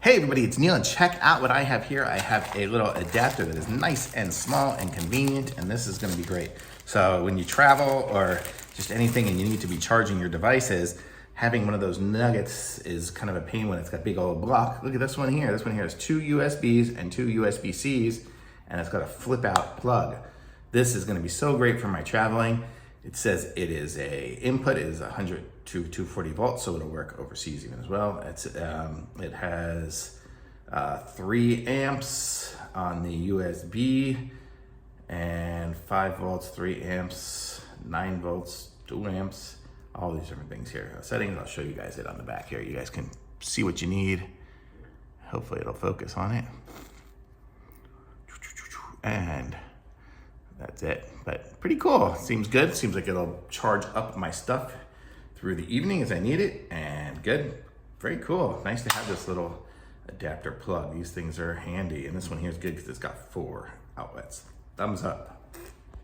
Hey everybody, it's Neil, and check out what I have here. I have a little adapter that is nice and small and convenient, and this is gonna be great. So when you travel or just anything and you need to be charging your devices, having one of those nuggets is kind of a pain when it's got a big old block. Look at this one here. This one here has 2 USBs and 2 USB-Cs, and it's got a flip out plug. This is gonna be so great for my traveling. It says it is input is 100 to 240 volts, so it'll work overseas even as well. It has 3 amps on the USB and 5 volts, 3 amps, 9 volts, 2 amps, all these different things here. Settings, I'll show you guys it on the back here. You guys can see what you need. Hopefully it'll focus on it. And that's it, but pretty cool. Seems good. Seems like it'll charge up my stuff through the evening as I need it, and good. Very cool. Nice to have this little adapter plug. These things are handy, and this one here is good because it's got 4 outlets. Thumbs up.